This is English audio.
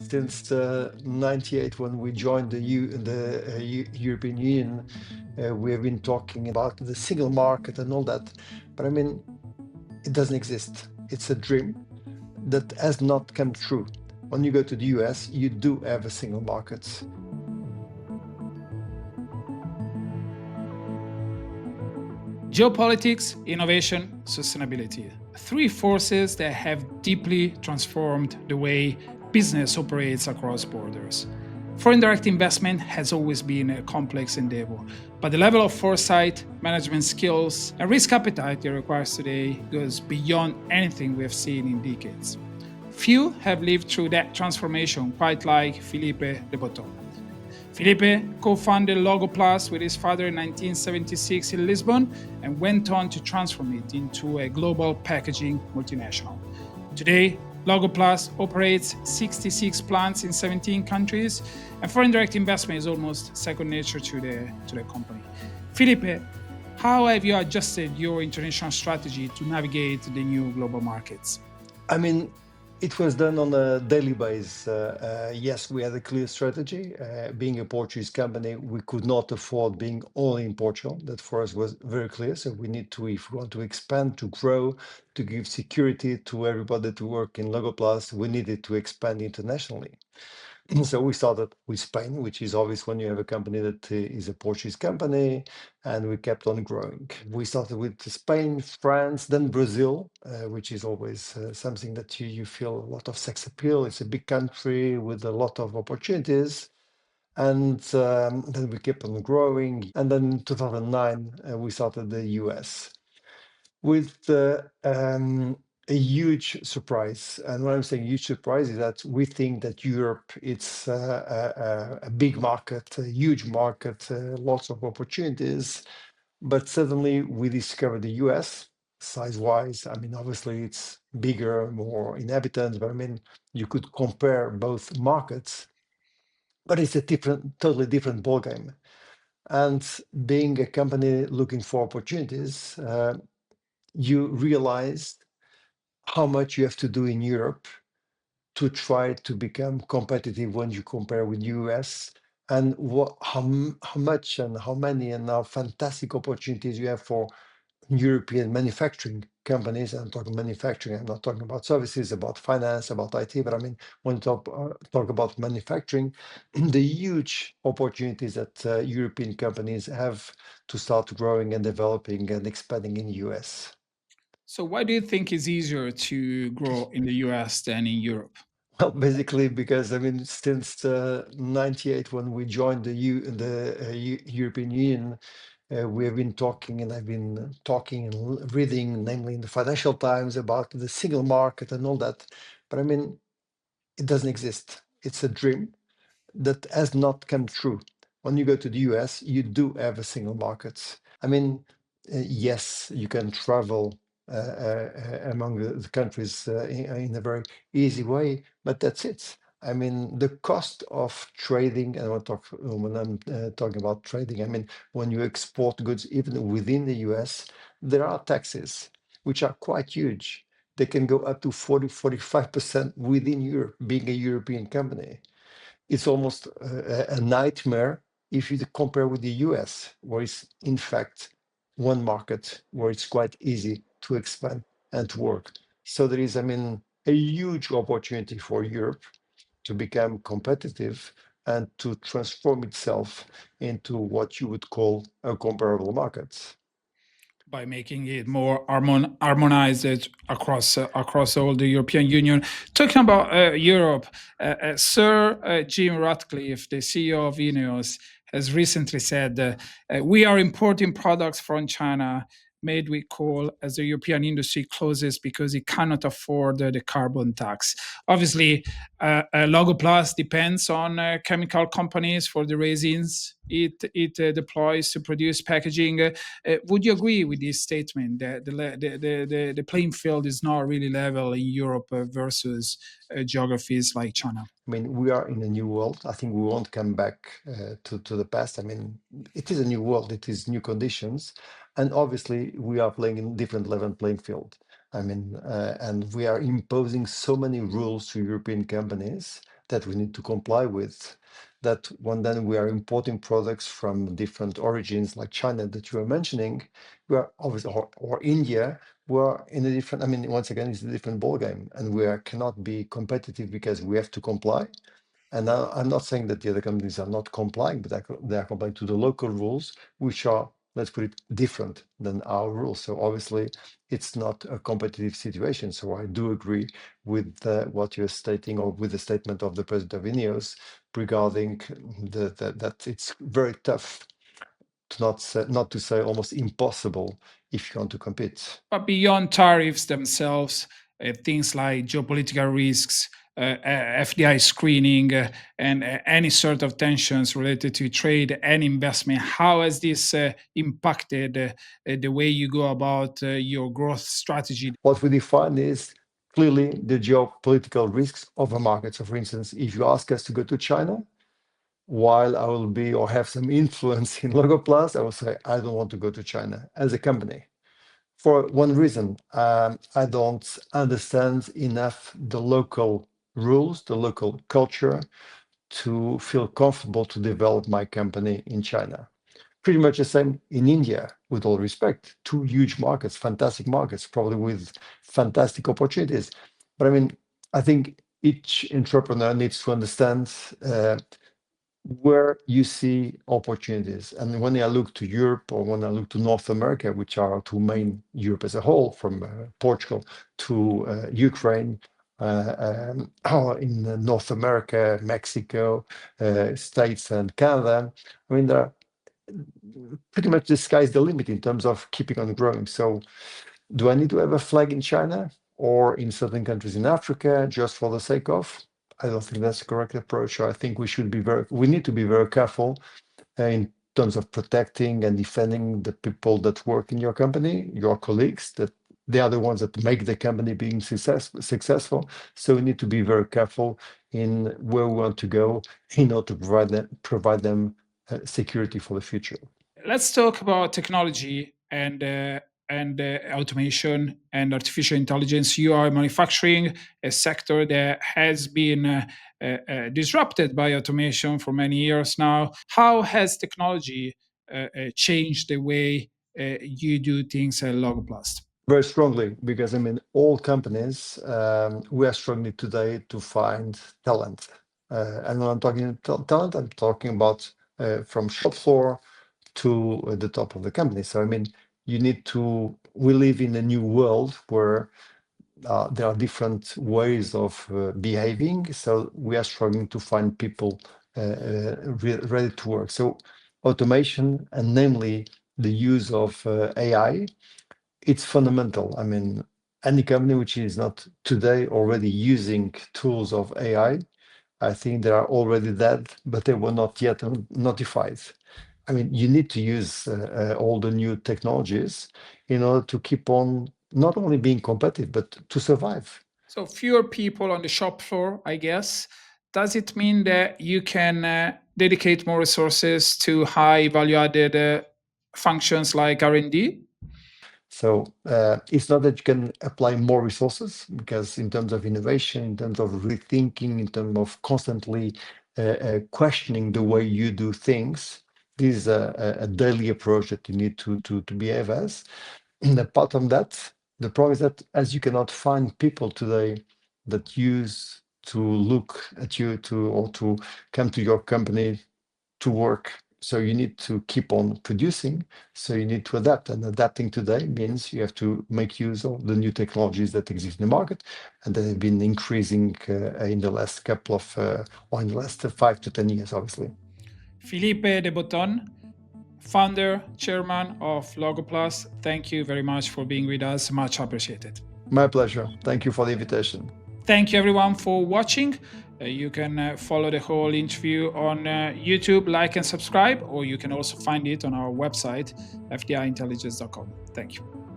Since 98, when we joined the European Union, we have been talking about the single market and all that. But I mean, it doesn't exist. It's a dream that has not come true. When you go to the US, you do have a single market. Geopolitics, innovation, sustainability. Three forces that have deeply transformed the way business operates across borders. Foreign direct investment has always been a complex endeavor, but the level of foresight, management skills, and risk appetite it requires today goes beyond anything we have seen in decades. Few have lived through that transformation quite like Filipe de Botton. Filipe co founded Logoplaste with his father in 1976 in Lisbon and went on to transform it into a global packaging multinational. Today, Logoplast operates 66 plants in 17 countries, and foreign direct investment is almost second nature to the company. Filipe, how have you adjusted your international strategy to navigate the new global markets? I mean, it was done on a daily basis. Yes, we had a clear strategy. Being a Portuguese company, we could not afford being only in Portugal. That for us was very clear. So we need to, if we want to expand, to grow, to give security to everybody to work in Logoplast, we needed to expand internationally. So we started with Spain, which is obvious when you have a company that is a Portuguese company, and we kept on growing. We started with Spain, France, then Brazil, which is always something that you feel a lot of sex appeal. It's a big country with a lot of opportunities. And then we kept on growing. And then in 2009, we started the US with a huge surprise. And when I'm saying huge surprise is that we think that Europe, it's a big market, a huge market, lots of opportunities. But suddenly we discovered the US, size-wise. I mean, obviously it's bigger, more inhabitants, but I mean, you could compare both markets, but it's a totally different ballgame. And being a company looking for opportunities, you realize how much you have to do in Europe to try to become competitive when you compare with US, and how much and how many and how fantastic opportunities you have for European manufacturing companies. I'm talking manufacturing, I'm not talking about services, about finance, about IT, but I mean, when you talk about manufacturing, the huge opportunities that European companies have to start growing and developing and expanding in US. So, why do you think it's easier to grow in the US than in Europe? Well, basically, because I mean, since '98, when we joined the European Union, we have been talking, and I've been talking and reading, namely in the Financial Times, about the single market and all that. But I mean, it doesn't exist. It's a dream that has not come true. When you go to the US, you do have a single market. I mean, yes, you can travel among the countries in a very easy way, but that's it. I mean, the cost of trading, and when I'm talking about trading, I mean, when you export goods, even within the US, there are taxes which are quite huge. They can go up to 45% within Europe, being a European company. It's almost a nightmare if you compare with the US, where it's in fact one market where it's quite easy to expand and to work. So there is, I mean, a huge opportunity for Europe to become competitive and to transform itself into what you would call a comparable market. By making it more harmonized across all the European Union. Talking about Europe, Sir Jim Ratcliffe, the CEO of Ineos, has recently said we are importing products from China made with coal as the European industry closes because it cannot afford the carbon tax. Obviously, Logoplast depends on chemical companies for the resins it deploys to produce packaging. Would you agree with this statement that the playing field is not really level in Europe versus geographies like China? I mean, we are in a new world. I think we won't come back to the past. I mean, it is a new world, it is new conditions. And obviously, we are playing in different level playing field. I mean, and we are imposing so many rules to European companies that we need to comply with. That when then we are importing products from different origins, like China that you were mentioning, we are obviously, or India, we're in a different, I mean, once again, it's a different ballgame, and cannot be competitive because we have to comply. And now I'm not saying that the other companies are not complying, but they are complying to the local rules, which are, let's put it, different than our rules. So obviously, it's not a competitive situation. So I do agree with what you're stating, or with the statement of the president of INEOS regarding that it's very tough, to not to say almost impossible, if you want to compete. But beyond tariffs themselves, things like geopolitical risks, FDI screening, and any sort of tensions related to trade and investment, how has this impacted the way you go about your growth strategy? What we define is clearly the geopolitical risks of a market. So, for instance, if you ask us to go to China, while I will be or have some influence in Logoplaste, I will say I don't want to go to China as a company. For one reason, I don't understand enough the local rules, the local culture, to feel comfortable to develop my company in China. Pretty much the same in India, with all respect. Two huge markets, fantastic markets, probably with fantastic opportunities. But I mean, I think each entrepreneur needs to understand where you see opportunities. And when I look to Europe, or when I look to North America, which are our two main, Europe as a whole, from Portugal to Ukraine, or in North America, Mexico, States and Canada, I mean, there are pretty much the sky's the limit in terms of keeping on growing. So do I need to have a flag in China or in certain countries in Africa just for the sake of? I don't think that's the correct approach. So I think we need to be very careful in terms of protecting and defending the people that work in your company, your colleagues, that they are the ones that make the company being successful. So we need to be very careful in where we want to go in order to provide them security for the future. Let's talk about technology and automation and artificial intelligence. You are manufacturing a sector that has been disrupted by automation for many years now. How has technology changed the way you do things at Logoplast? Very strongly, because I mean, all companies, we are struggling today to find talent. And when I'm talking talent, I'm talking about from shop floor to the top of the company. So, I mean, we live in a new world where there are different ways of behaving. So, we are struggling to find people ready to work. So, automation, and namely the use of AI, it's fundamental. I mean, any company which is not today already using tools of AI, I think they are already dead, but they were not yet notified. I mean, you need to use all the new technologies in order to keep on not only being competitive, but to survive. So fewer people on the shop floor, I guess. Does it mean that you can dedicate more resources to high value-added functions like R&D? So it's not that you can apply more resources, because in terms of innovation, in terms of rethinking, in terms of constantly questioning the way you do things, this is a daily approach that you need to behave as. And apart from that, the problem is that as you cannot find people today that use to look at you or to come to your company to work. So you need to keep on producing. So you need to adapt. And adapting today means you have to make use of the new technologies that exist in the market and that have been increasing in the last couple of, or in the last 5 to 10 years, obviously. Filipe de Botton, founder, chairman of Logoplast, thank you very much for being with us. Much appreciated. My pleasure. Thank you for the invitation. Thank you everyone for watching. You can follow the whole interview on YouTube, like and subscribe, or you can also find it on our website, fdiintelligence.com. Thank you.